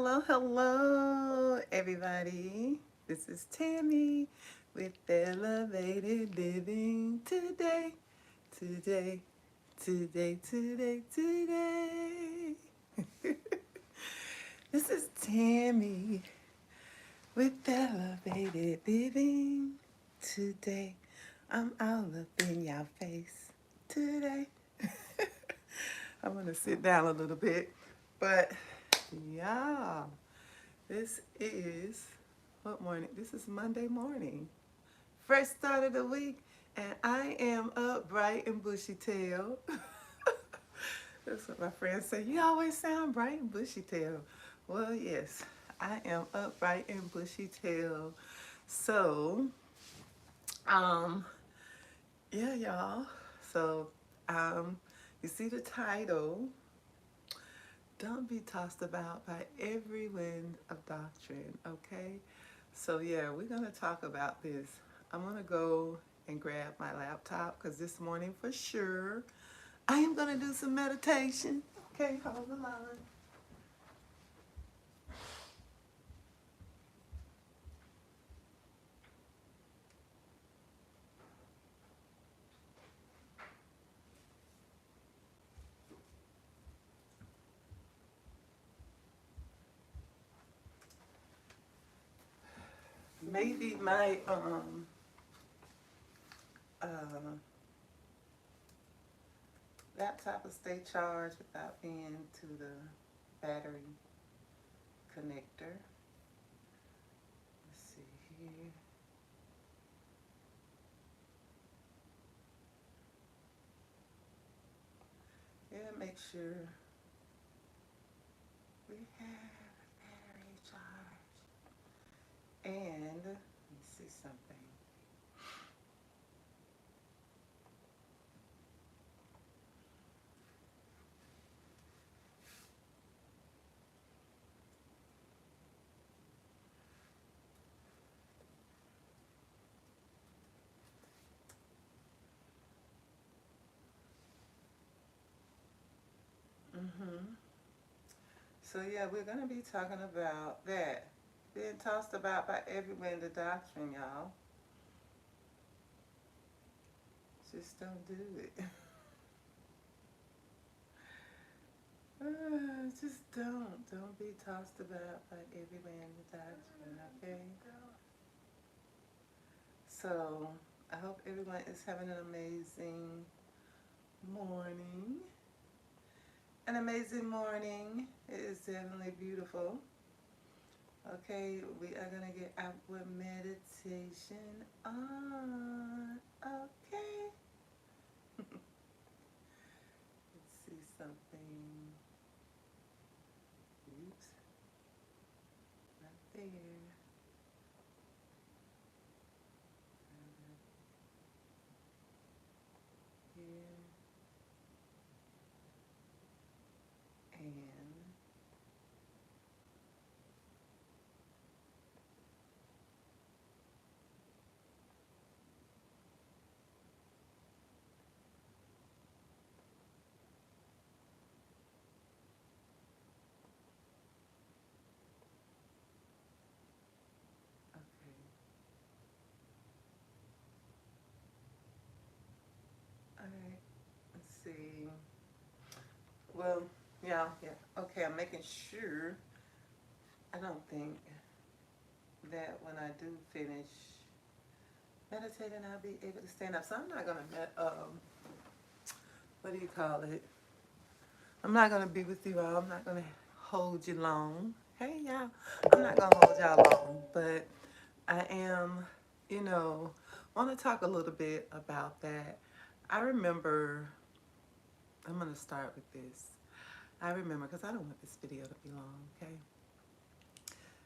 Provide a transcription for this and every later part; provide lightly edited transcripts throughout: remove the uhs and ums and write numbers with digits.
Hello, hello, everybody. This is Tammy with Elevated Living today, today, today. This is Tammy with Elevated Living today. I'm all up in your face today. I'm going to sit down a little bit, but yeah. This is, what morning? This is Monday morning. First start of the week, and I am up bright and bushy tail. That's what my friends say. You always sound bright and bushy tail. Well, yes, I am up bright and bushy tail. So, um, yeah, y'all. So, you see the title, Don't Be Tossed About by Every Wind of Doctrine, okay? So yeah, we're going to talk about this. I'm going to go and grab my laptop because this morning for sure I am going to do some meditation. Okay, hold the line. Maybe my uh, laptop will stay charged without being to the battery connector. Let's see here. Yeah, make sure we have battery charge. And let me see something. So yeah, we're gonna be talking about that. Being tossed about by everywhere in the doctrine, y'all. Just don't do it. Just don't. Don't be tossed about by everywhere in the doctrine, okay? So I hope everyone is having an amazing morning. An amazing morning. It is definitely beautiful. Okay, we are gonna get our meditation on. Okay. Let's see something. Oops, not there. Here and okay. All right. Let's see. Well, yeah. Okay, I'm making sure. I don't think that when I do finish meditating, I'll be able to stand up. So I'm not gonna what do you call it? I'm not gonna be with you all. I'm not gonna hold you long. Hey y'all, I'm not gonna hold y'all long, but I am, you know, want to talk a little bit about that. I remember, I'm gonna start with this. I remember, because I don't want this video to be long, okay?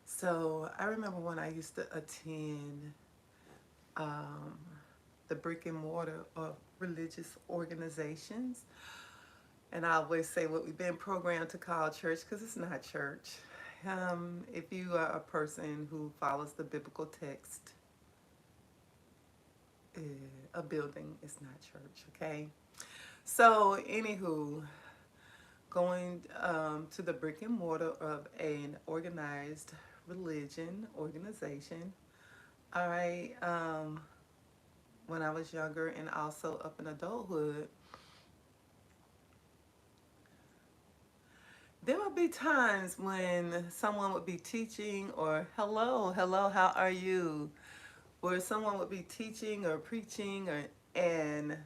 So I remember when I used to attend um, the brick and mortar of religious organizations. And I always say what we've been programmed to call church because it's not church. If you are a person who follows the biblical text, a building is not church, okay? So, anywho, going to the brick and mortar of an organized religion organization. All right. When I was younger and also up in adulthood, there would be times when someone would be teaching or hello, hello, how are you? Or someone would be teaching or preaching and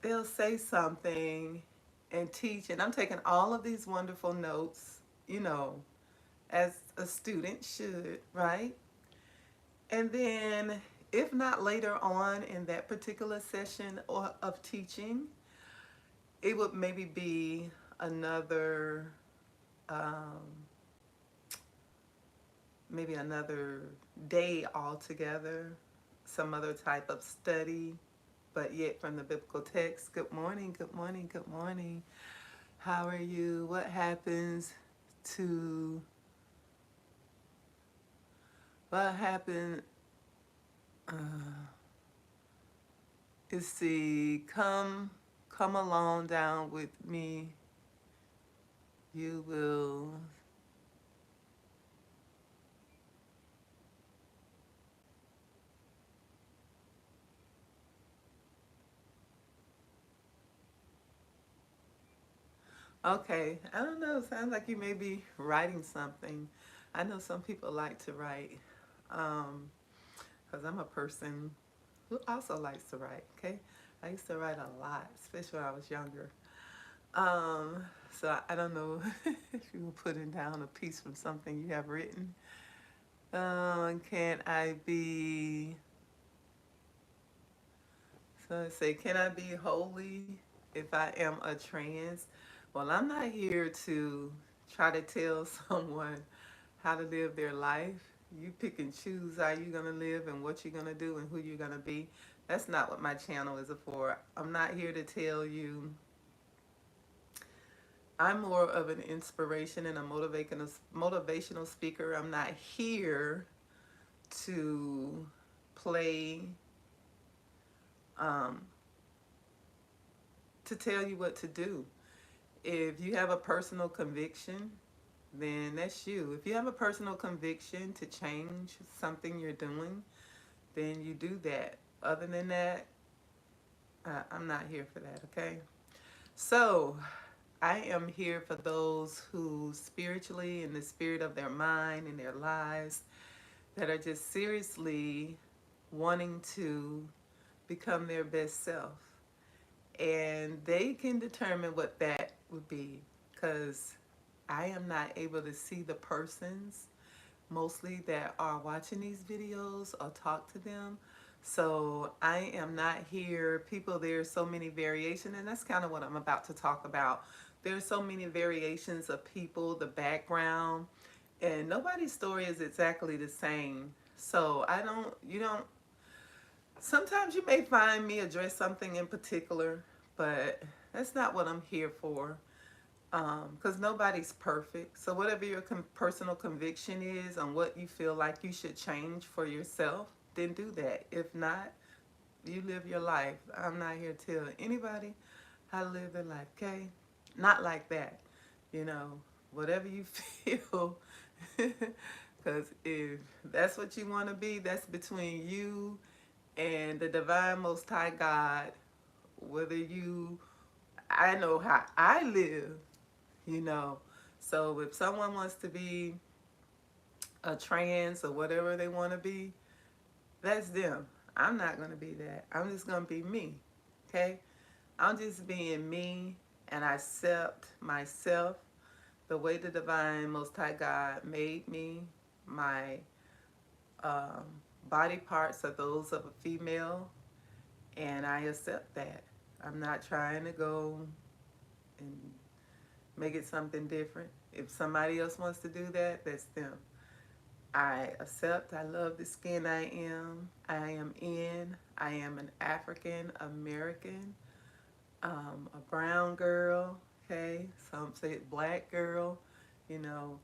they'll say something and teach, and I'm taking all of these wonderful notes, you know, as a student should, right? And then, if not later on in that particular session or of teaching, it would maybe be another, um, maybe another day altogether, some other type of study, but yet from the biblical text. Good morning, good morning, good morning. How are you? What happens to, what happened uh, is the come along down with me. You will. Okay, I don't know. Sounds like you may be writing something. I know some people like to write, because I'm a person who also likes to write. Okay, I used to write a lot, especially when I was younger. Um, so I don't know if you were putting down a piece from something you have written. Can I be? So I say, can I be holy if I am a trans? Well, I'm not here to try to tell someone how to live their life. You pick and choose how you're going to live and what you're going to do and who you're going to be. That's not what my channel is for. I'm not here to tell you. I'm more of an inspiration and a motivational speaker. I'm not here to play, um, to tell you what to do. If you have a personal conviction, then that's you. If you have a personal conviction to change something you're doing, then you do that. Other than that, I'm not here for that, okay? So, I am here for those who spiritually, in the spirit of their mind and their lives, that are just seriously wanting to become their best self. And they can determine what that would be, because I am not able to see the persons mostly that are watching these videos or talk to them. So I am not here. People, there's so many variations, and that's kind of what I'm about to talk about. There's so many variations of people, the background, and nobody's story is exactly the same. So you don't, sometimes you may find me address something in particular, but that's not what I'm here for. Because nobody's perfect. So whatever your personal conviction is on what you feel like you should change for yourself, then do that. If not, you live your life. I'm not here to tell anybody how to live their life, okay? Not like that. You know, whatever you feel. Because if that's what you want to be, that's between you and the divine most high God. Whether you, I know how I live, you know. So if someone wants to be a trans or whatever they want to be, that's them. I'm not going to be that. I'm just going to be me, okay? I'm just being me, and I accept myself the way the divine most high God made me. My um, body parts are those of a female, and I accept that. I'm not trying to go and make it something different. If somebody else wants to do that, that's them. I accept, I love the skin I am. I am in. I am an African American, a brown girl, okay? Some say black girl, you know.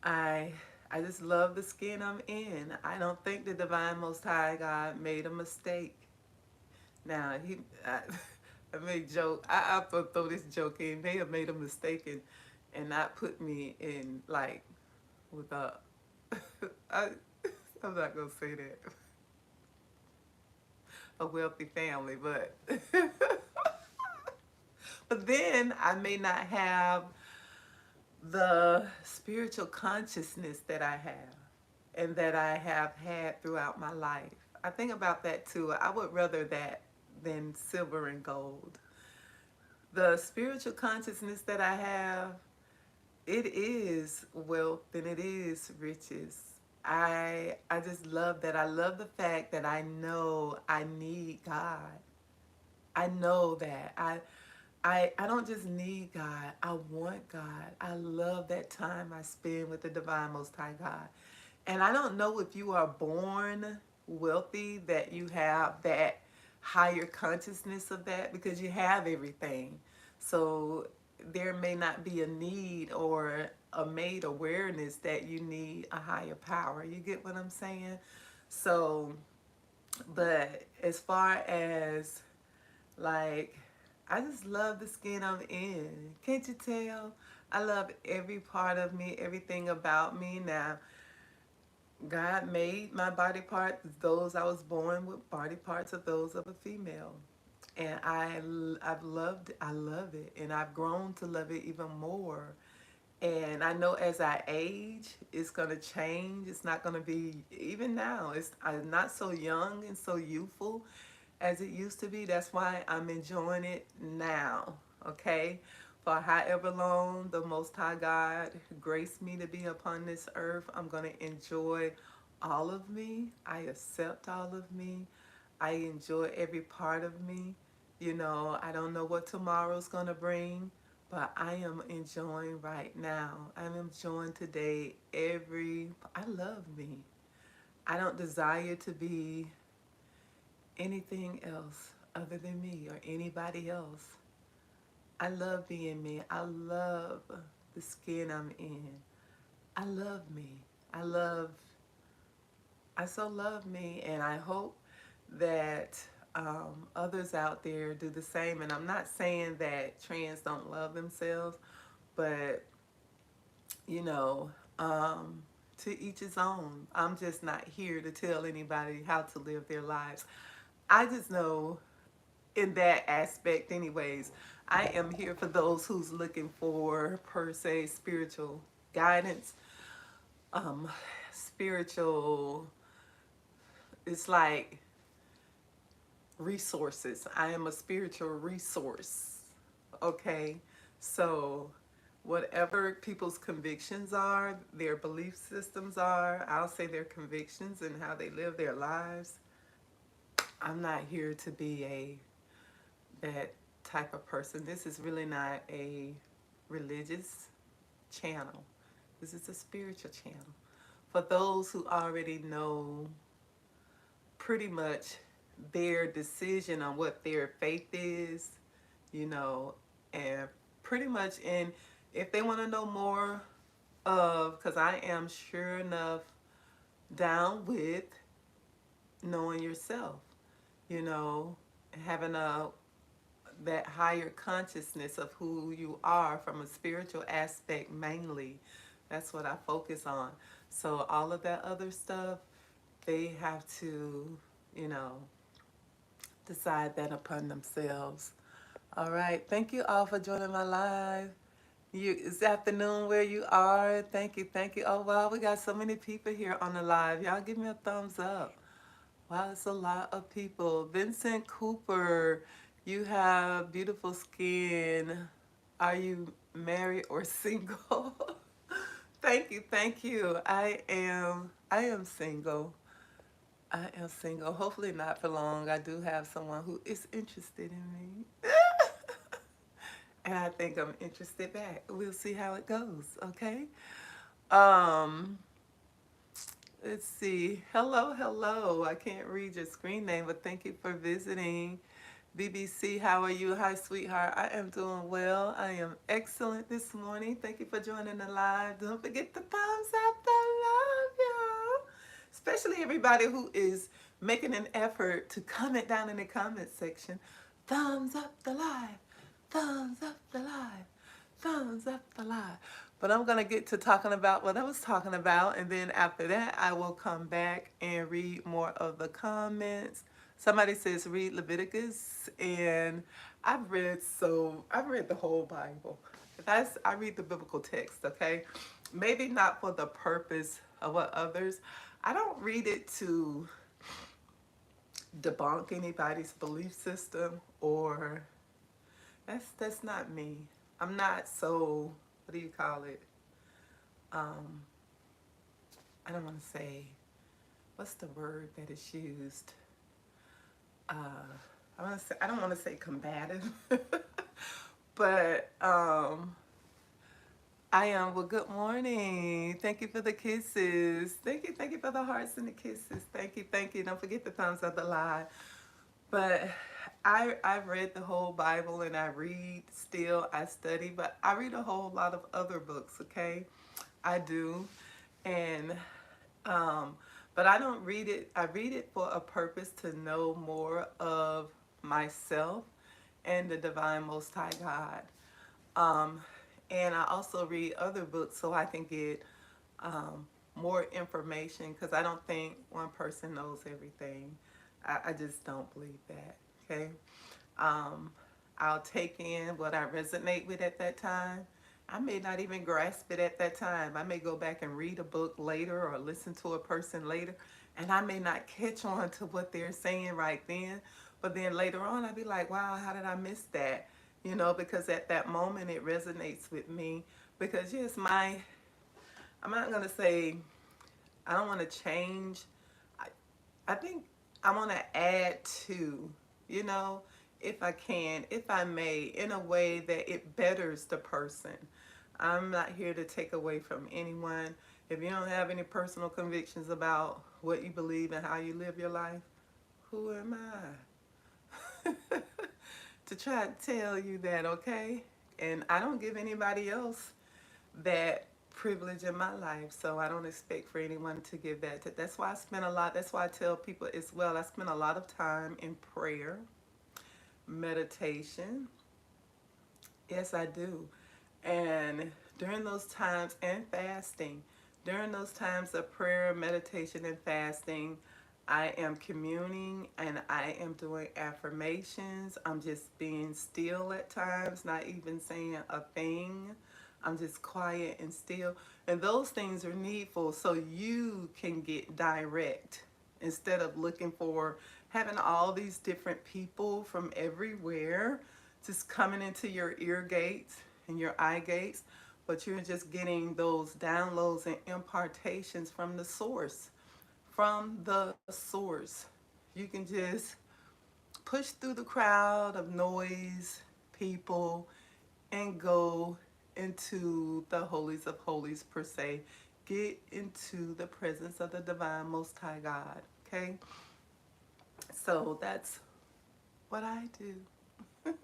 I I just love the skin I'm in. I don't think the divine most high God made a mistake. Now, I made joke. I have to throw this joke in. They have made a mistake and not put me in like with a. I, I'm not gonna say that. A wealthy family, but but then I may not have the spiritual consciousness that I have and that I have had throughout my life. I think about that too. I would rather that than silver and gold. The spiritual consciousness that I have, it is wealth and it is riches. I just love that. I love the fact that I know I need God. I know that. I don't just need God. I want God. I love that time I spend with the divine most high God. And I don't know if you are born wealthy that you have that higher consciousness of that because you have everything. So there may not be a need or a made awareness that you need a higher power. You get what I'm saying? So, but as far as like, I just love the skin I'm in. Can't you tell? I love every part of me, everything about me. Now, God made my body parts, those I was born with body parts of those of a female. And I've loved, I love it. And I've grown to love it even more. And I know as I age, it's going to change. It's not going to be, even now, I'm not so young and so youthful as it used to be. That's why I'm enjoying it now, okay? For however long the Most High God graced me to be upon this earth, I'm going to enjoy all of me. I accept all of me. I enjoy every part of me. You know, I don't know what tomorrow's going to bring, but I am enjoying right now. I'm enjoying today I love me. I don't desire to be anything else other than me or anybody else. I love being me. I love the skin I'm in. I love me. I love, I so love me, and I hope that others out there do the same. And I'm not saying that trans don't love themselves, but you know, to each his own. I'm just not here to tell anybody how to live their lives. I just know in that aspect anyways, I am here for those who's looking for per se spiritual guidance, um spiritual, it's like resources. I am a spiritual resource, okay? So whatever people's convictions are, their belief systems are, I'll say their convictions and how they live their lives, I'm not here to be a that type of person. This is really not a religious channel. This is a spiritual channel. For those who already know pretty much their decision on what their faith is, you know, and pretty much, and if they want to know more of, because I am sure enough down with knowing yourself, you know, having that higher consciousness of who you are from a spiritual aspect mainly. That's what I focus on. So all of that other stuff, they have to, you know, decide that upon themselves. All right. Thank you all for joining my live. It's afternoon where you are. Thank you. Thank you. Oh, wow. We got so many people here on the live. Y'all give me a thumbs up. Wow, it's a lot of people. Vincent Cooper, you have beautiful skin. Are you married or single? Thank you, thank you. I am single. I am single. Hopefully not for long. I do have someone who is interested in me. And I think I'm interested back. We'll see how it goes, okay? Um, let's see. Hello, hello. I can't read your screen name, but thank you for visiting. BBC, how are you? Hi, sweetheart. I am doing well. I am excellent this morning. Thank you for joining the live. Don't forget the thumbs up, the love, y'all. Especially everybody who is making an effort to comment down in the comment section. Thumbs up the live. Thumbs up the live. Thumbs up the live. But I'm going to get to talking about what I was talking about. And then after that, I will come back and read more of the comments. Somebody says read Leviticus. And I've read the whole Bible. I read the biblical text, okay? Maybe not for the purpose of what others. I don't read it to debunk anybody's belief system, or that's not me. I'm not so, what do you call it? Um, I don't want to say, what's the word that is used? Uh, I don't want to say combative, but I am. Well, good morning. Thank you for the kisses. Thank you for the hearts and the kisses. Thank you, thank you. Don't forget the thumbs up the live. But I've read the whole Bible, and I read still. I study, but I read a whole lot of other books. Okay, I do, and um, but I don't read it. I read it for a purpose to know more of myself and the divine Most High God. Um, and I also read other books so I can get more information, because I don't think one person knows everything. I just don't believe that. Okay. Um, I'll take in what I resonate with at that time. I may not even grasp it at that time. I may go back and read a book later or listen to a person later, and I may not catch on to what they're saying right then. But then later on, I'll be like, wow, how did I miss that? You know, because at that moment it resonates with me. Because, yes, I'm not going to say, I don't want to change. I, I think I want to add to, you know, if I can, if I may, in a way that it betters the person. I'm not here to take away from anyone. If you don't have any personal convictions about what you believe and how you live your life, who am I to try to tell you that, okay? And I don't give anybody else that privilege in my life, so I don't expect for anyone to give that. That's why I spend a lot, that's why I tell people as well, I spend a lot of time in prayer, meditation. Yes, I do. And during those times, and fasting, during those times of prayer, meditation, and fasting, I am communing and I am doing affirmations. I'm just being still at times, not even saying a thing. I'm just quiet and still. And those things are needful so you can get direct, instead of looking for having all these different people from everywhere just coming into your ear gates and your eye gates, but you're just getting those downloads and impartations from the source. From the source. You can just push through the crowd of noise, people, and go into the holies of holies per se. Get into the presence of the divine Most High God. Okay? So that's what I do.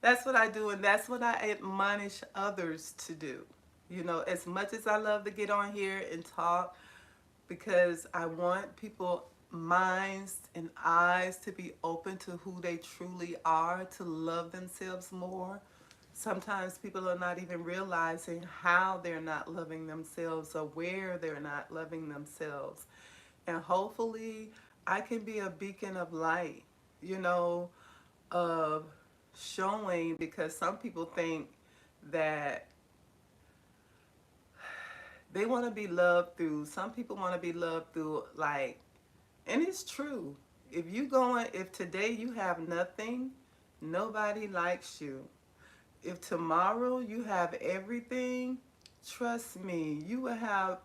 That's what I do, and that's what I admonish others to do. You know, as much as I love to get on here and talk, because I want people minds and eyes to be open to who they truly are, to love themselves more. Sometimes people are not even realizing how they're not loving themselves or where they're not loving themselves. And hopefully I can be a beacon of light, you know, of showing, because some people think that they want to be loved through, some people want to be loved through, like, and it's true. If today you have nothing, nobody likes you. If tomorrow you have everything, trust me, you will have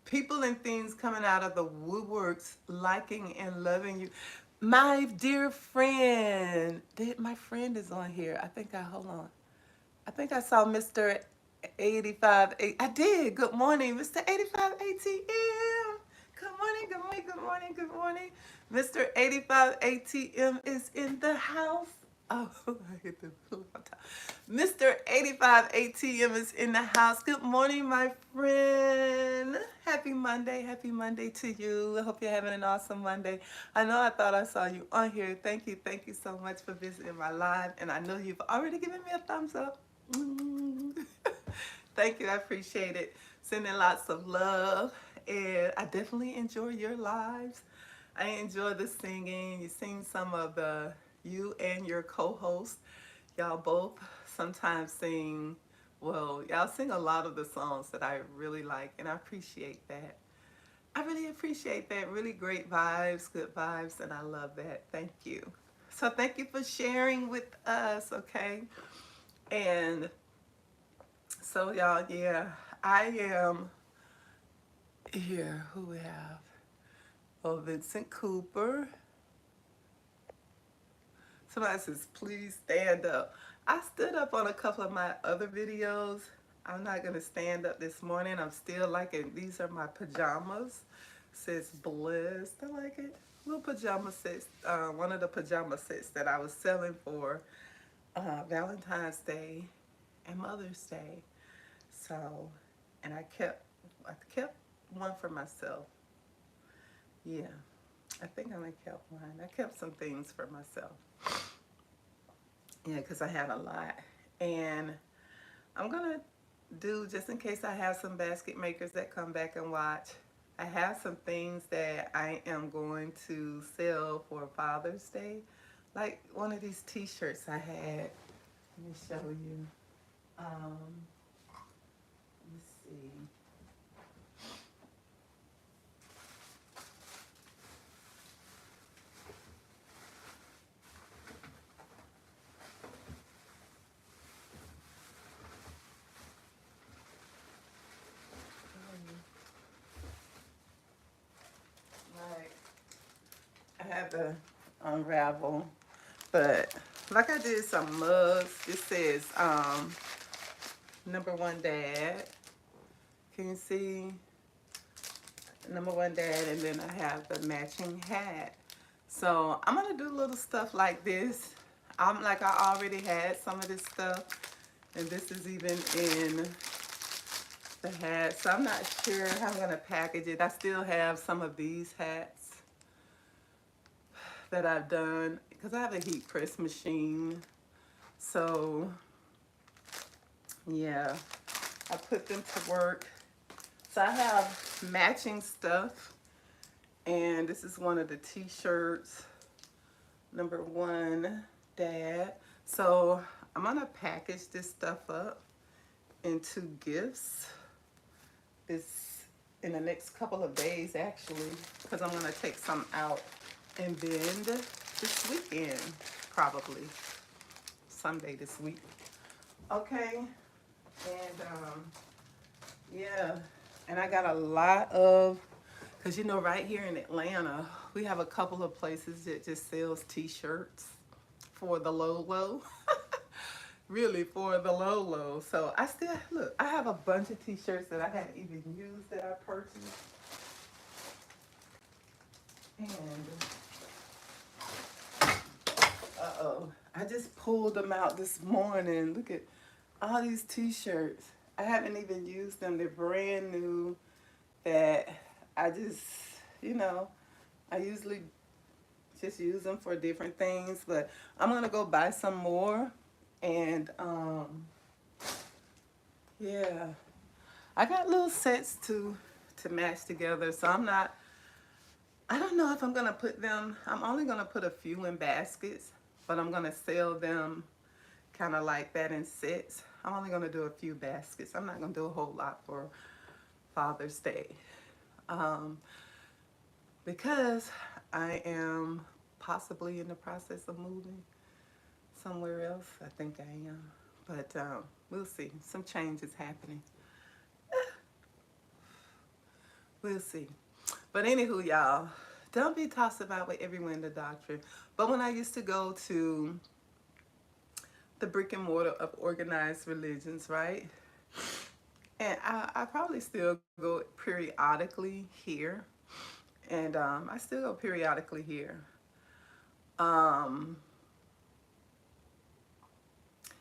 people and things coming out of the woodworks liking and loving you. My dear friend, my friend is on here. Hold on. I think I saw Mr. 85. I did. Good morning, Mr. 85 ATM. Good morning, good morning. Mr. 85 ATM is in the house. Oh, I hit the Mr. 85 ATM is in the house. Good morning, my friend. Happy Monday. Happy Monday to you. I hope you're having an awesome Monday. I know I thought I saw you on here. Thank you. Thank you so much for visiting my live. And I know you've already given me a thumbs up. Thank you. I appreciate it. Sending lots of love. And I definitely enjoy your lives. I enjoy the singing. You sing some of the, you and your co-host, y'all both sometimes sing, well, y'all sing a lot of the songs that I really like, and I appreciate that. I really appreciate that. Really great vibes, good vibes, and I love that. Thank you. So thank you for sharing with us, okay? And so y'all, yeah, I am here. Who we have? Oh, Vincent Cooper. Somebody says, please stand up. I stood up on a couple of my other videos. I'm not going to stand up this morning. I'm still liking, these are my pajamas. It says blessed. I like it. Little pajama sets. One of the pajama sets that I was selling for Valentine's Day and Mother's Day. So, and I kept one for myself. Yeah, I think I only kept one. I kept some things for myself. Yeah, because I had a lot. And I'm going to do, just in case I have some basket makers that come back and watch, I have some things that I am going to sell for Father's Day. Like one of these t-shirts I had. Let me show you. Let's see. Like, I have to unravel. But like I did some mugs. It says number one dad. Can you see? Number one dad, and then I have the matching hat. So I'm gonna do little stuff like this. I'm like, I already had some of this stuff, and this is even in the hat. So I'm not sure how I'm gonna package it. I still have some of these hats that I've done because I have a heat press machine. So yeah, I put them to work. So I have matching stuff, and this is one of the t-shirts. Number one, dad. So I'm gonna package this stuff up into gifts this in the next couple of days, actually, because I'm gonna take some out and vend this weekend, probably Sunday this week. Okay, and yeah, and I got a lot of, because you know, right here in Atlanta, we have a couple of places that just sells t-shirts for the low low. Really, for the low low. So I still, look, I have a bunch of t-shirts that I hadn't even used that I purchased. And uh-oh, I just pulled them out this morning. Look at all these t-shirts. I haven't even used them. They're brand new, that I just, you know, I usually just use them for different things, but I'm gonna go buy some more. And yeah, I got little sets to match together. So I don't know if I'm gonna put them, I'm only gonna put a few in baskets, but I'm gonna sell them kind of like that in sets. I'm only gonna do a few baskets. I'm not gonna do a whole lot for Father's Day. Um, because I am possibly in the process of moving somewhere else. I think I am. But we'll see. Some change is happening. We'll see. But anywho, y'all, don't be tossed about with everyone in the doctrine. But when I used to go to the brick and mortar of organized religions, right? And I probably still go periodically here. And I still go periodically here. Um,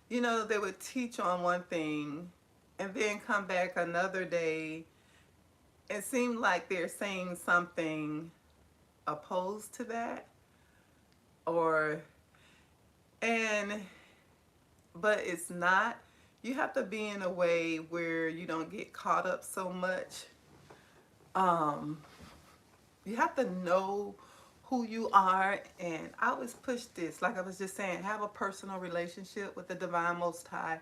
They would teach on one thing and then come back another day. It seemed like they're saying something opposed to that, or, and, but it's not. You have to be in a way where you don't get caught up so much. Um, you have to know who you are, and I always push this, like I was just saying, have a personal relationship with the Divine Most High,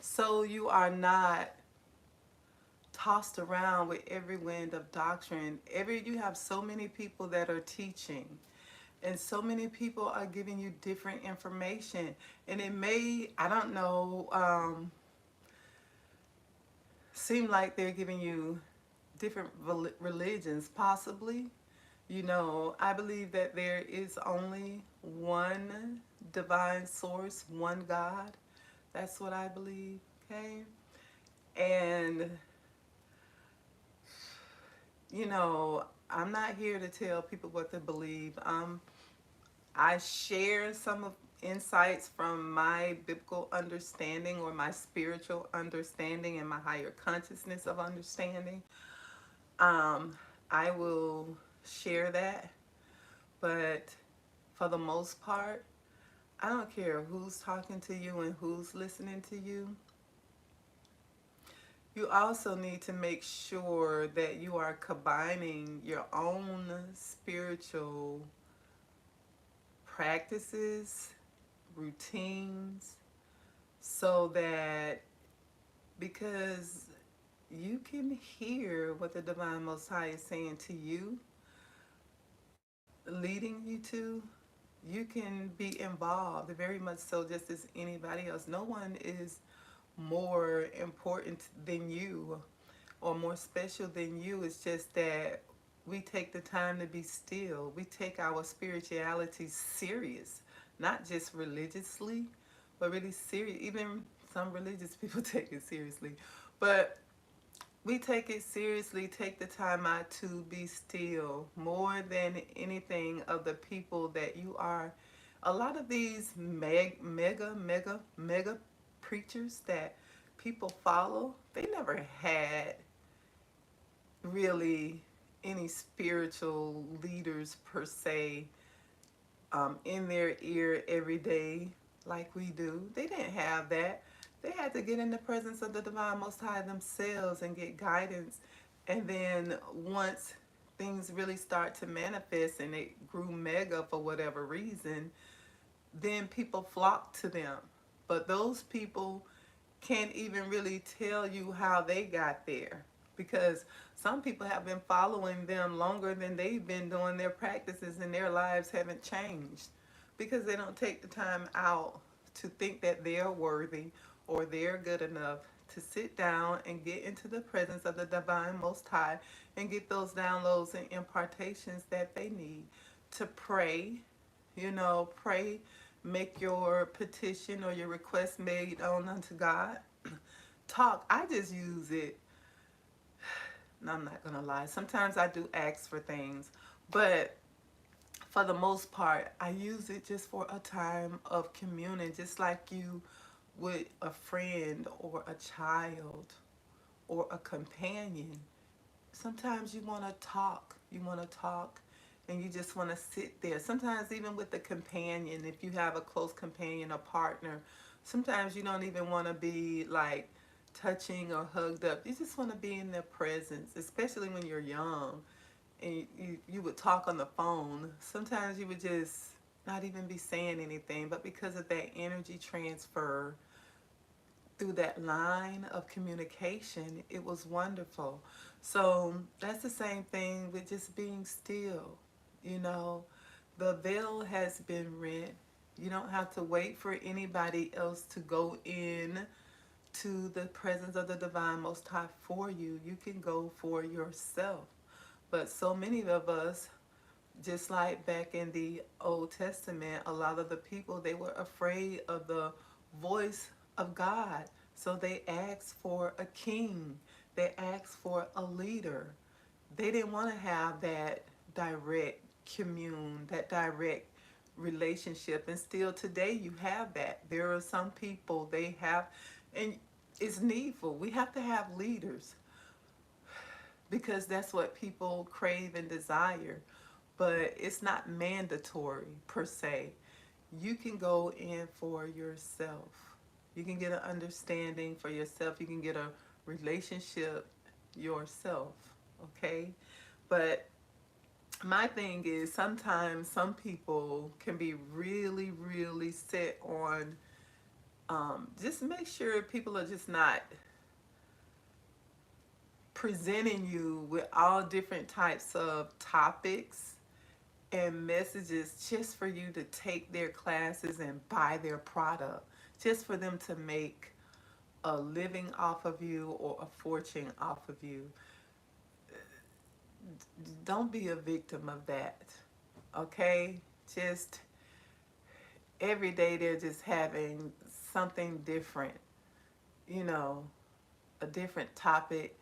so you are not tossed around with every wind of doctrine. You have so many people that are teaching, and so many people are giving you different information, and it may, I don't know, seem like they're giving you different religions, possibly. I believe that there is only one divine source, one God. That's what I believe, okay? And, I'm not here to tell people what to believe. I share some of insights from my biblical understanding, or my spiritual understanding, and my higher consciousness of understanding. Um, I will share that, but for the most part, I don't care who's talking to you and who's listening to you. You also need to make sure that you are combining your own spiritual practices, routines, so that, because you can hear what the Divine Most High is saying to you, leading you to, you can be involved very much so, just as anybody else. No one is more important than you or more special than you. It's just that we take the time to be still. We take our spirituality serious, not just religiously, but really serious. Even some religious people take it seriously. But we take it seriously, take the time out to be still more than anything of the people that you are. A lot of these mega preachers that people follow, they never had really any spiritual leaders per se, in their ear every day like we do. They didn't have that. They had to get in the presence of the Divine Most High themselves and get guidance. And then once things really start to manifest and it grew mega for whatever reason, then people flock to them. But those people can't even really tell you how they got there, because some people have been following them longer than they've been doing their practices, and their lives haven't changed because they don't take the time out to think that they're worthy or they're good enough to sit down and get into the presence of the Divine Most High and get those downloads and impartations that they need to pray. Pray, make your petition or your request made on unto God. Talk, I just use it. No, I'm not gonna lie. Sometimes I do ask for things, but for the most part, I use it just for a time of communing, just like you would a friend or a child or a companion. Sometimes you want to talk. You want to talk and you just want to sit there. Sometimes even with the companion, if you have a close companion or partner, sometimes you don't even want to be like touching or hugged up. You just want to be in their presence, especially when you're young and you would talk on the phone. Sometimes you would just not even be saying anything, but because of that energy transfer through that line of communication, it was wonderful. So that's the same thing with just being still. You know, the veil has been rent. You don't have to wait for anybody else to go in to the presence of the Divine Most High for you. You can go for yourself. But so many of us, just like back in the Old Testament, a lot of the people, they were afraid of the voice of God. So they asked for a king. They asked for a leader. They didn't want to have that direct commune, that direct relationship, and still today you have that. There are some people they have, and it's needful. We have to have leaders because that's what people crave and desire, but it's not mandatory per se. You can go in for yourself. You can get an understanding for yourself. You can get a relationship yourself, okay? But my thing is sometimes some people can be really, really set on just make sure people are just not presenting you with all different types of topics and messages just for you to take their classes and buy their product, just for them to make a living off of you or a fortune off of you. Don't be a victim of that, okay? Just every day they're just having something different, you know, a different topic.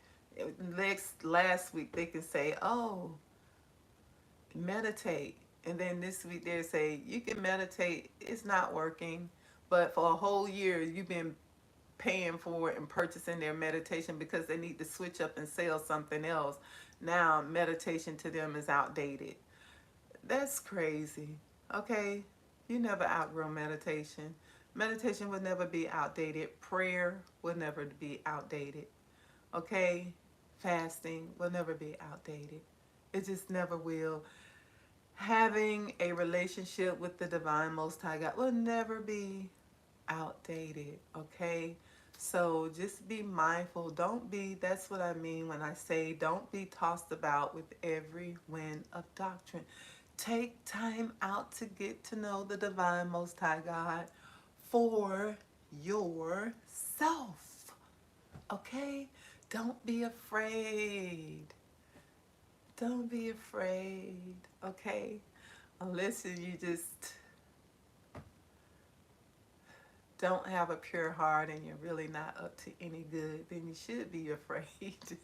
Last week they can say, oh, meditate. And then this week they say, you can meditate, it's not working. But for a whole year, you've been paying for it and purchasing their meditation because they need to switch up and sell something else. Now, meditation to them is outdated. That's crazy. Okay? You never outgrow meditation. Meditation will never be outdated. Prayer will never be outdated. Okay? Fasting will never be outdated. It just never will. Having a relationship with the Divine Most High God will never be outdated. Okay? So just be mindful. Don't be, that's what I mean when I say don't be tossed about with every wind of doctrine. Take time out to get to know the Divine Most High God for yourself. Okay? Don't be afraid. Don't be afraid. Okay? Unless you just don't have a pure heart and you're really not up to any good, then you should be afraid.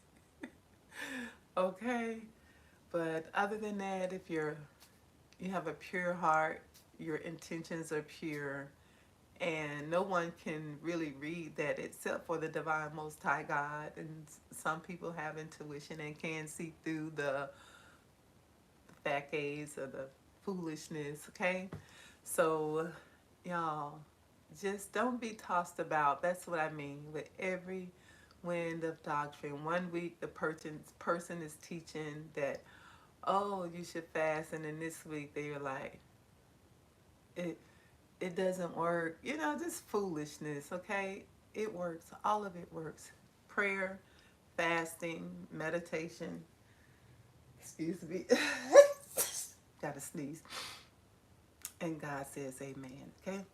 Okay? But other than that, if you have a pure heart, your intentions are pure, and no one can really read that except for the Divine Most High God. And some people have intuition and can see through the facades or the foolishness, okay? So, y'all, just don't be tossed about. That's what I mean with every wind of doctrine. One week the person is teaching that, oh, you should fast, and then this week they're like, it it doesn't work. You know, just foolishness, okay? It works. All of it works. Prayer, fasting, meditation. Excuse me. Gotta sneeze. And God says amen, okay?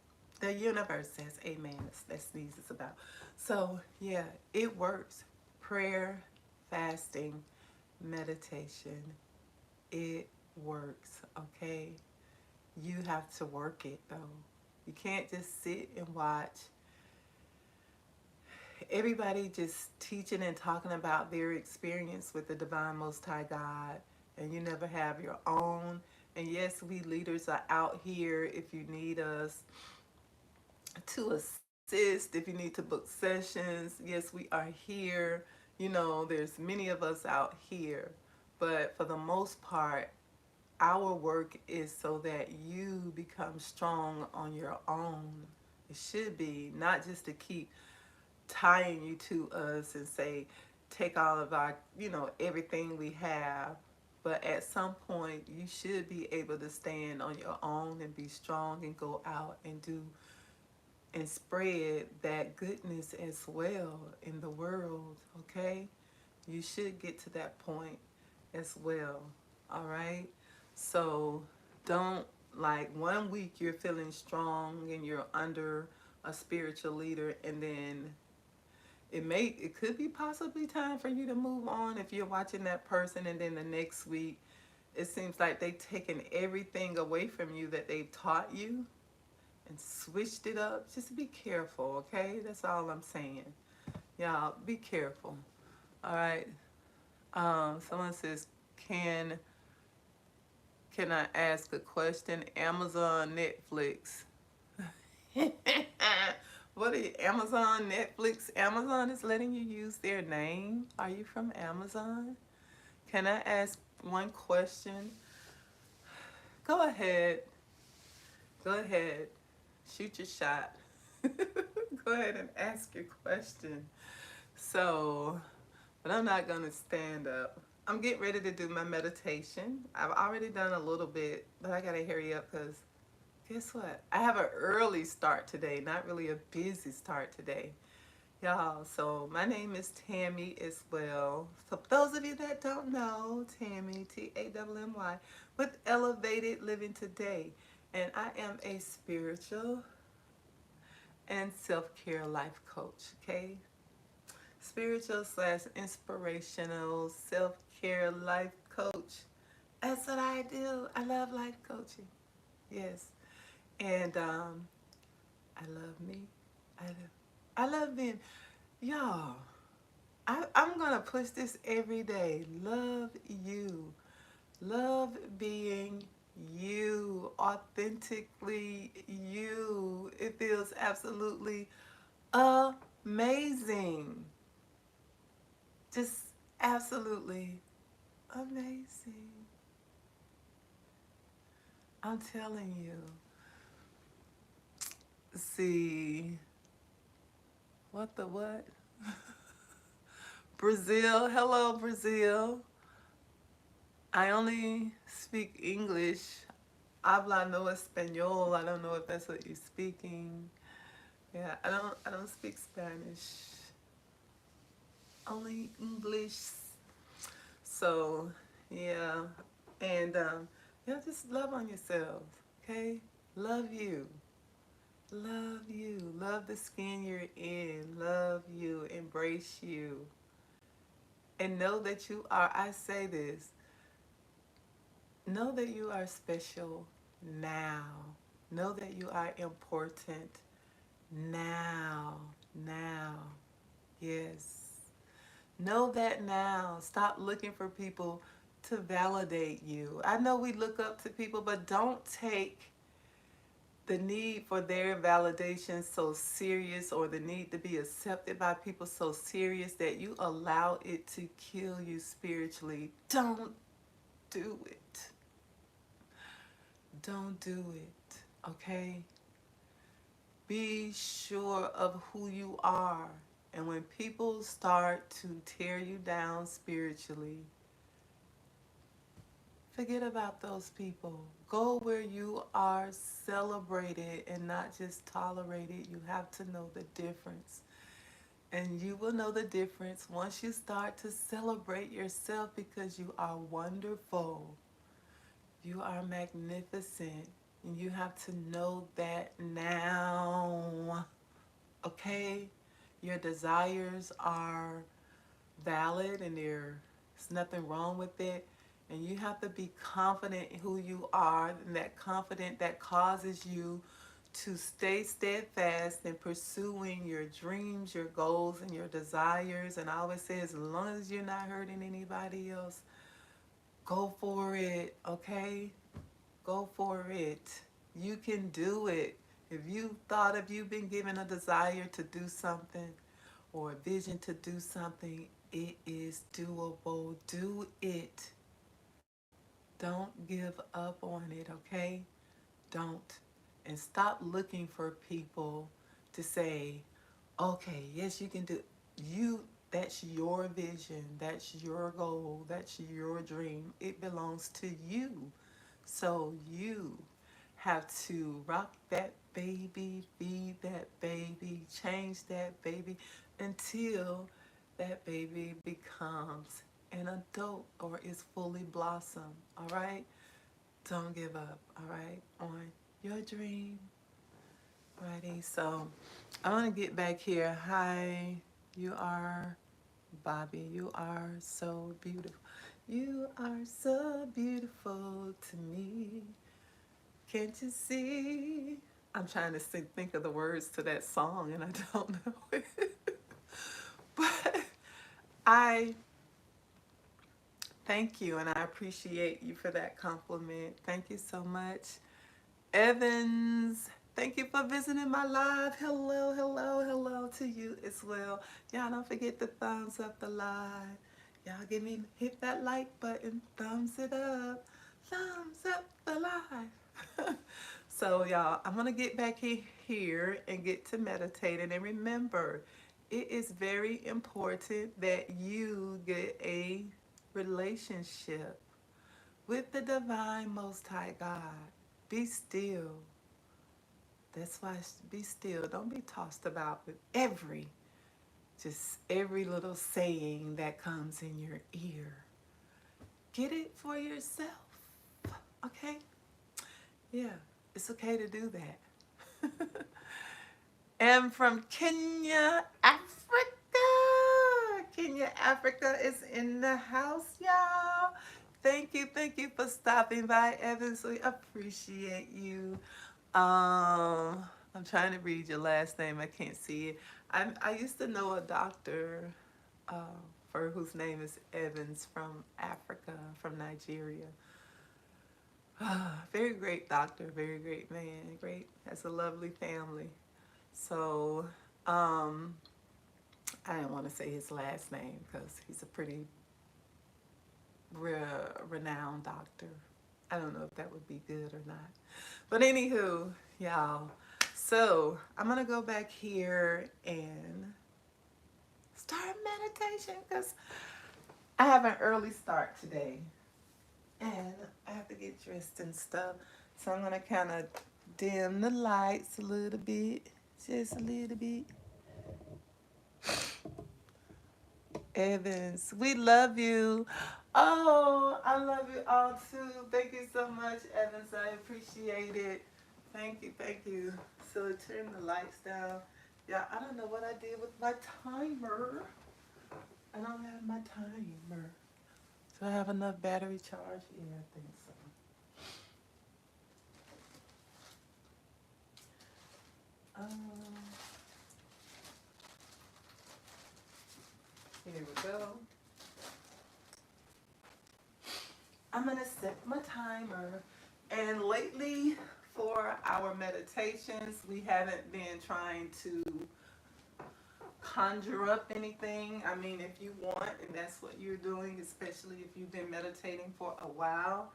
The universe says amen. That sneeze is about. So, yeah, it works. Prayer, fasting, meditation. It works, okay? You have to work it, though. You can't just sit and watch everybody just teaching and talking about their experience with the Divine Most High God, and you never have your own. And yes, we leaders are out here if you need us to assist, if you need to book sessions. Yes, we are here. You know, there's many of us out here. But for the most part, our work is so that you become strong on your own. It should be, not just to keep tying you to us and say, take all of our, everything we have. But at some point, you should be able to stand on your own and be strong and go out and do and spread that goodness as well in the world, okay? You should get to that point as well, all right? So don't, like, one week you're feeling strong and you're under a spiritual leader, and then it could be possibly time for you to move on if you're watching that person, and then the next week it seems like they've taken everything away from you that they've taught you and switched it up. Just be careful, okay? That's all I'm saying. Y'all, be careful. All right. Someone says, can Can I ask a question? Amazon, Netflix. What are you, Amazon, Netflix? Amazon is letting you use their name. Are you from Amazon? Can I ask one question? Go ahead. Go ahead. Shoot your shot. Go ahead and ask your question. So, but I'm not going to stand up. I'm getting ready to do my meditation. I've already done a little bit, but I got to hurry up because guess what? I have an early start today, not really a busy start today. Y'all, so my name is Tammy as well. So for those of you that don't know, Tammy, Tammy, with Elevated Living Today. And I am a spiritual and self-care life coach, okay? Spiritual slash inspirational self-care life coach. That's what I do. I love life coaching. Yes. And I love me. I love being, y'all. I'm gonna push this every day. Love you. Love being you, authentically you. It feels absolutely amazing. Just absolutely amazing. I'm telling you. See, what the what? Brazil. Hello, Brazil. I only speak English. Habla no español. I don't know if that's what you're speaking. Yeah, I don't speak Spanish. Only English. So, yeah. And yeah, just love on yourselves, okay? Love you. Love you. Love the skin you're in. Love you. Embrace you. And know that you are, I say this, know that you are special now. Know that you are important now. Now. Yes. Know that now. Stop looking for people to validate you. I know we look up to people, but don't take the need for their validation so serious, or the need to be accepted by people so serious that you allow it to kill you spiritually. Don't do it. Don't do it, okay? Be sure of who you are. And when people start to tear you down spiritually, forget about those people. Go where you are celebrated and not just tolerated. You have to know the difference. And you will know the difference once you start to celebrate yourself, because you are wonderful. You are magnificent. And you have to know that now. Okay? Your desires are valid and there's nothing wrong with it. And you have to be confident in who you are, and that confidence that causes you to stay steadfast in pursuing your dreams, your goals, and your desires. And I always say, as long as you're not hurting anybody else, go for it, okay? Go for it. You can do it. If you've been given a desire to do something or a vision to do something, it is doable. Do it. Don't give up on it, okay? Don't. And stop looking for people to say, okay, yes, you can do it. That's your vision, that's your goal, that's your dream. It belongs to you. So you have to rock that baby, feed that baby, change that baby until that baby becomes an adult or is fully blossomed. All right? Don't give up. All right? On your dream. Alrighty, so I want to get back here. Hi, you are Bobby. You are so beautiful. You are so beautiful to me. Can't you see? I'm trying to think of the words to that song, and I don't know it. But I Thank you, and I appreciate you for that compliment. Thank you so much. Evans, thank you for visiting my live. Hello, hello, hello to you as well. Y'all don't forget to thumbs up the live. Y'all hit that like button, thumbs it up, thumbs up the live. So y'all, I'm gonna get back here and get to meditating. And remember, it is very important that you get a relationship with the divine most high God. Be still. That's why be still. Don't be tossed about with just every little saying that comes in your ear. Get it for yourself. Okay? Yeah, it's okay to do that. And from Kenya, Africa. Kenya, Africa is in the house, y'all. Thank you for stopping by, Evans. We appreciate you. I'm trying to read your last name. I can't see it. I used to know a doctor uh, for whose name is Evans from Africa, from Nigeria. Very great doctor, very great man, great, has a lovely family. So, I didn't want to say his last name because he's a pretty renowned doctor. I don't know if that would be good or not. But anywho, y'all, so I'm going to go back here and start meditation because I have an early start today. And I have to get dressed and stuff. So I'm going to kind of dim the lights a little bit. Just a little bit. Evans, we love you. Oh, I love you all too. Thank you so much, Evans. I appreciate it. Thank you, thank you. So turn the lights down. Yeah, I don't know what I did with my timer. I don't have my timer. Do I have enough battery charge? Yeah, I think so. Here we go. I'm going to set my timer. And lately, for our meditations, we haven't been trying to conjure up anything. I mean, if you want, and that's what you're doing, especially if you've been meditating for a while,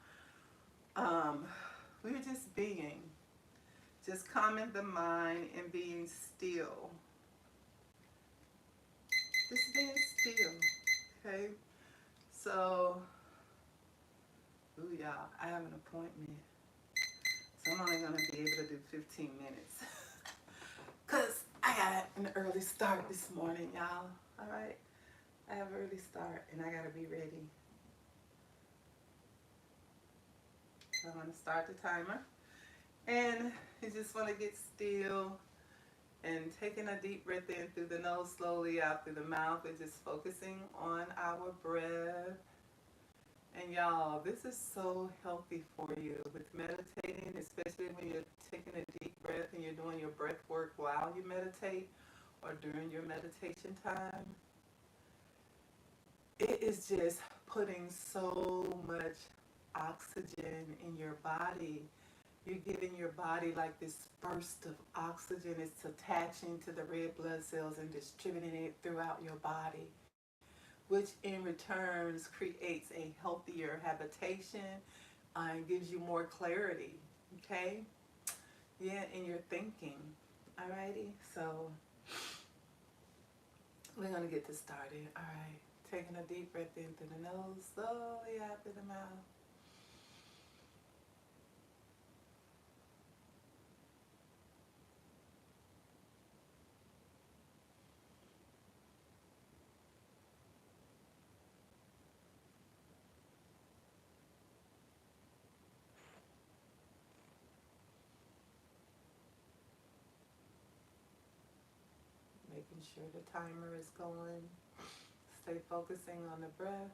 we're just calming the mind and being still. Just being still, okay? So, ooh, y'all, I have an appointment. So I'm only going to be able to do 15 minutes. Because I got an early start this morning, y'all. All right? I have an early start, and I got to be ready. So I'm going to start the timer. And you just want to get still and taking a deep breath in through the nose, slowly out through the mouth, and just focusing on our breath. And y'all, this is so healthy for you with meditating, especially when you're taking a deep breath and you're doing your breath work while you meditate or during your meditation time. It is just putting so much oxygen in your body. You're giving your body like this burst of oxygen. It's attaching to the red blood cells and distributing it throughout your body, which in returns creates a healthier habitation and gives you more clarity, okay? Yeah, in your thinking, alrighty? So we're gonna get this started, all right? Taking a deep breath in through the nose, slowly out through the mouth. Making sure the timer is going. Stay focusing on the breath.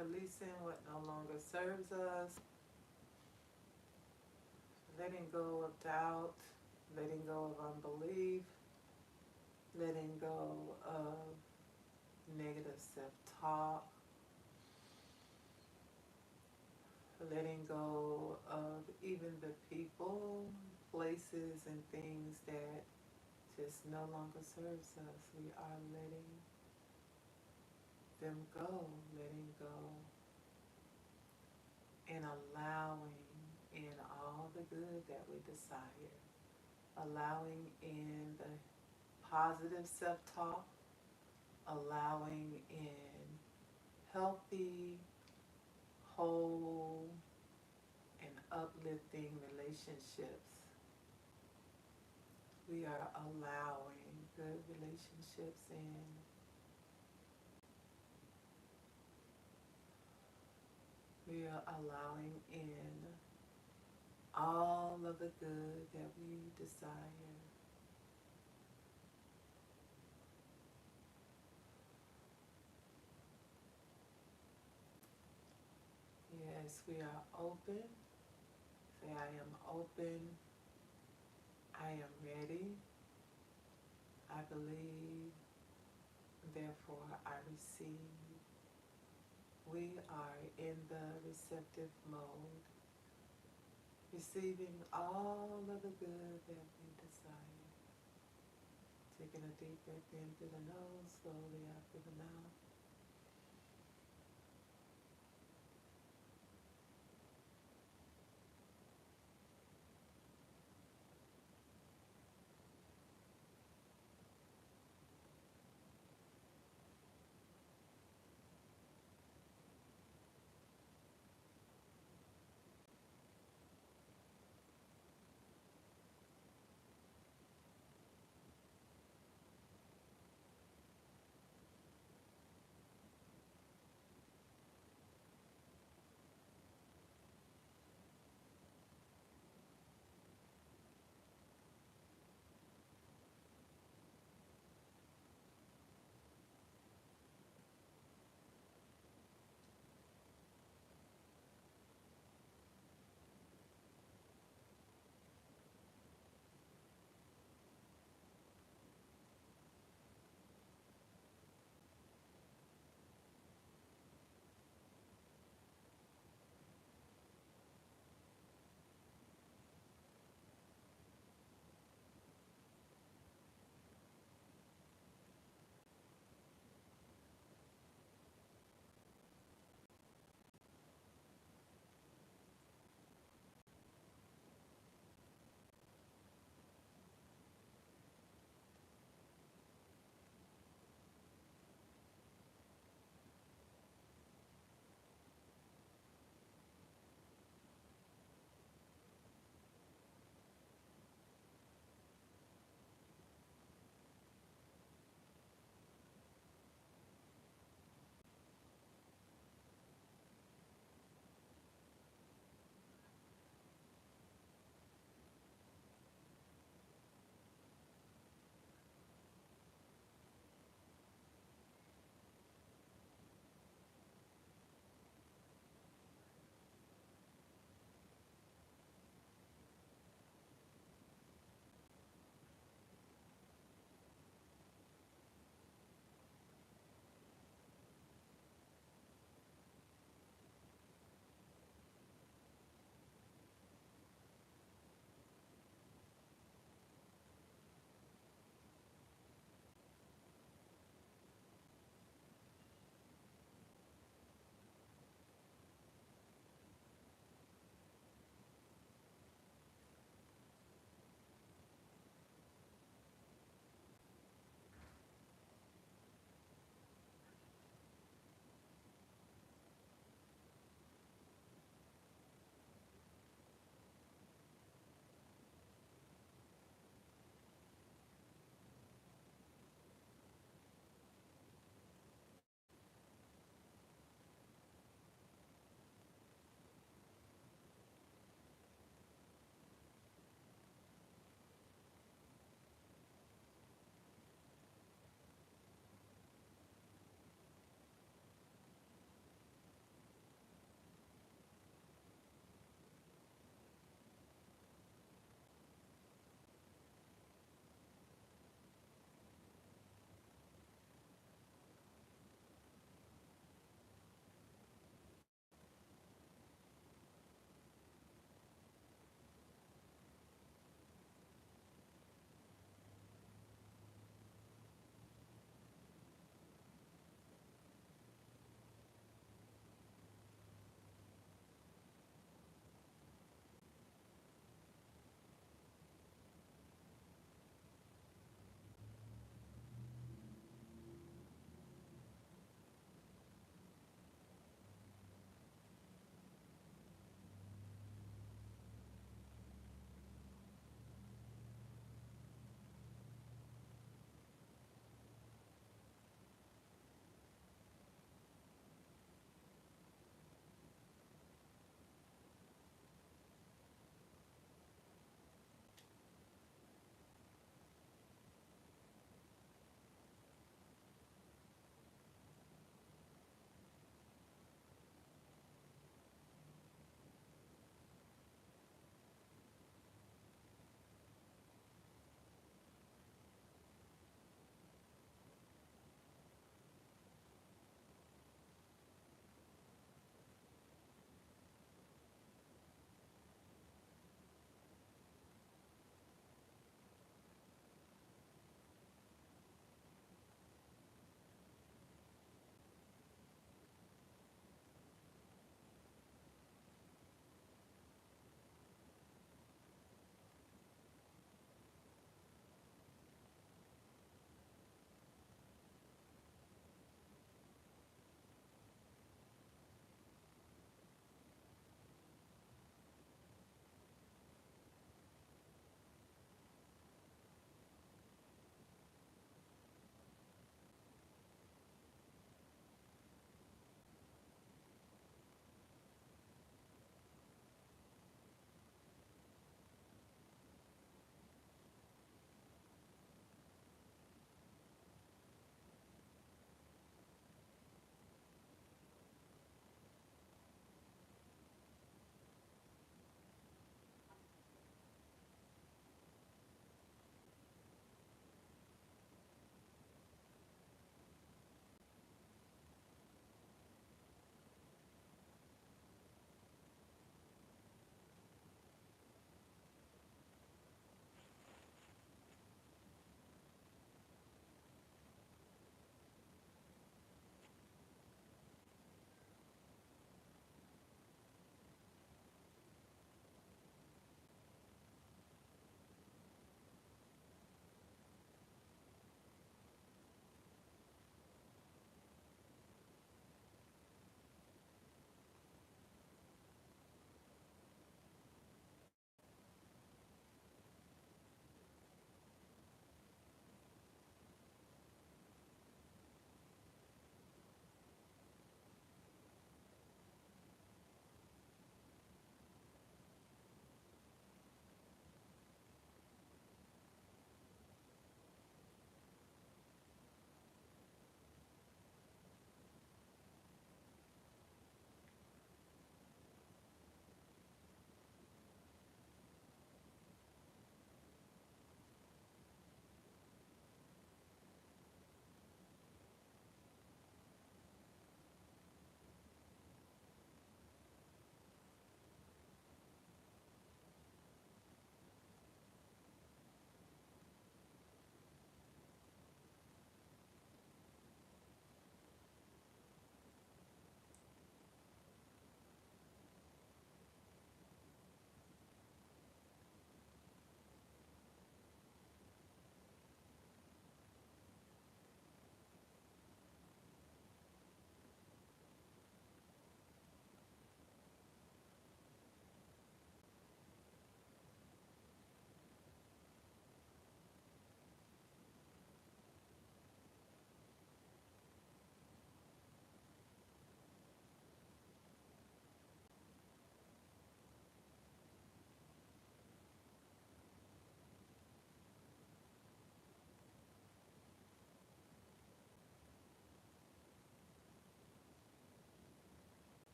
releasing what no longer serves us, letting go of doubt, letting go of unbelief, letting go of negative self-talk, letting go of even the people, places, and things that just no longer serves us. We are letting them go, letting go, and allowing in all the good that we desire, allowing in the positive self-talk, allowing in healthy, whole, and uplifting relationships. We are allowing good relationships in. We are allowing in all of the good that we desire. Yes, we are open. Say, I am open. I am ready. I believe. Therefore, I receive. We are in the receptive mode, receiving all of the good that we desire. Taking a deep breath in through the nose, slowly out through the mouth.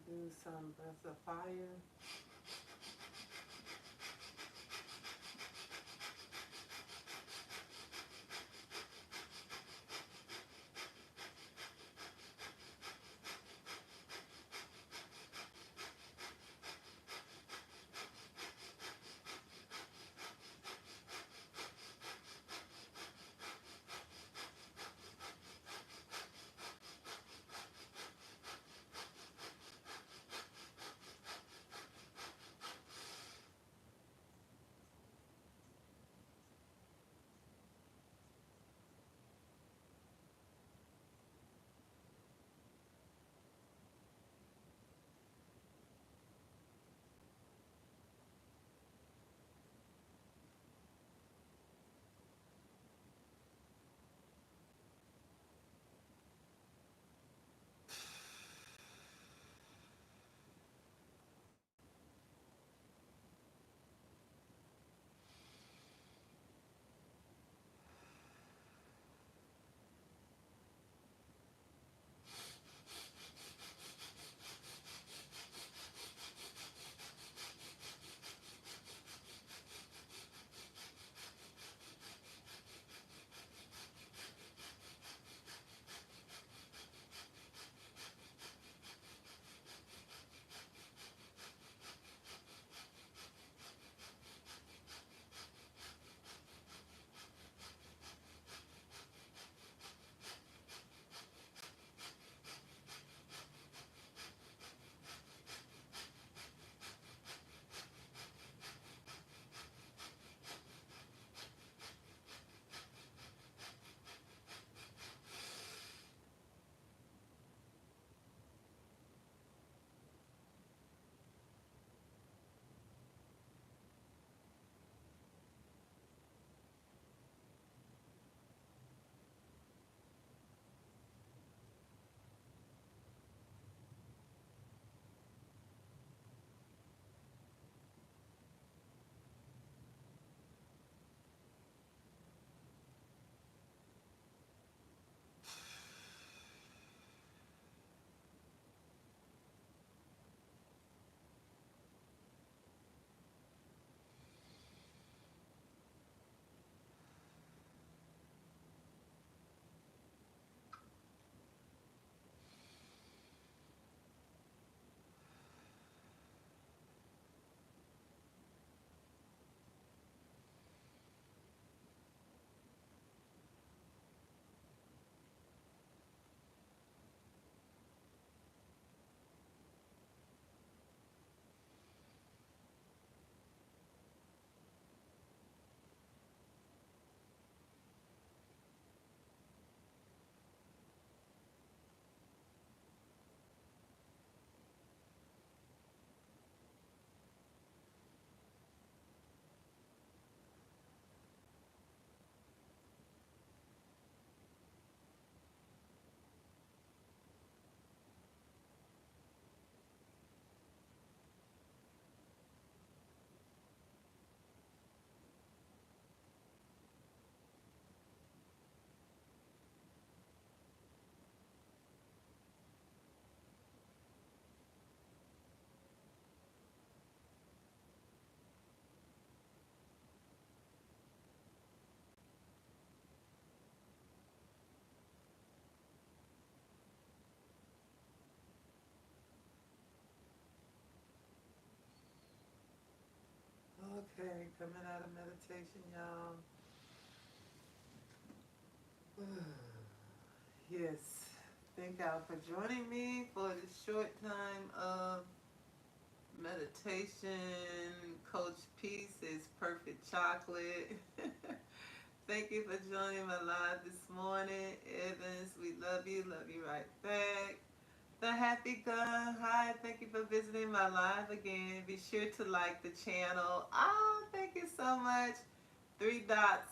Do some breaths of fire. Okay, coming out of meditation, y'all. Yes, thank y'all for joining me for this short time of meditation. Coach Peace is perfect chocolate. Thank you for joining my live this morning. Evans, we love you right back. The Happy Gun, hi, thank you for visiting my live again. Be sure to like the channel. Oh, thank you so much. Three dots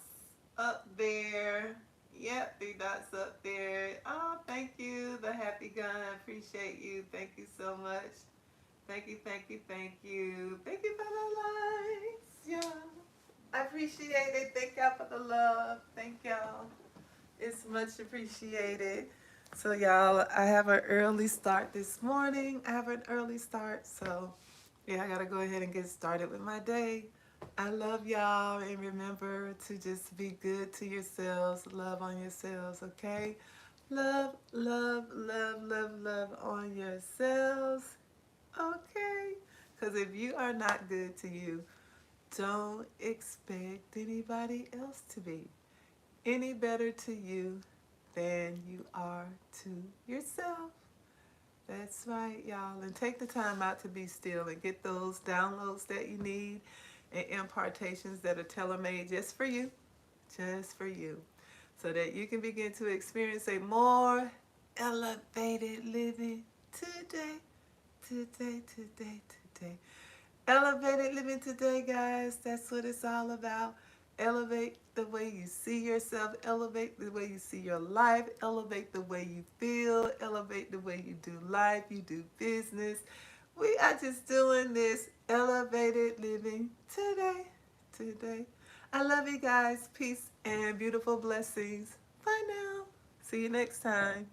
up there. Yep, three dots up there. Oh, thank you, The Happy Gun. I appreciate you. Thank you so much. Thank you, thank you, thank you. Thank you for the likes, y'all. I appreciate it. Thank y'all for the love. Thank y'all. It's much appreciated. So y'all, I have an early start this morning. I have an early start, so yeah, I gotta go ahead and get started with my day. I love y'all, and remember to just be good to yourselves. Love on yourselves, okay? Love, love, love, love, love on yourselves, okay? Because if you are not good to you, don't expect anybody else to be any better to you than you are to yourself. That's right, y'all. And take the time out to be still and get those downloads that you need and impartations that are tailor made just for you, so that you can begin to experience a more elevated living today, today, today, today. Elevated living today, guys. That's what it's all about. Elevate the way you see yourself, elevate the way you see your life, elevate the way you feel, elevate the way you do life, you do business. We are just doing this elevated living today. Today. I love you guys. Peace and beautiful blessings. Bye now. See you next time.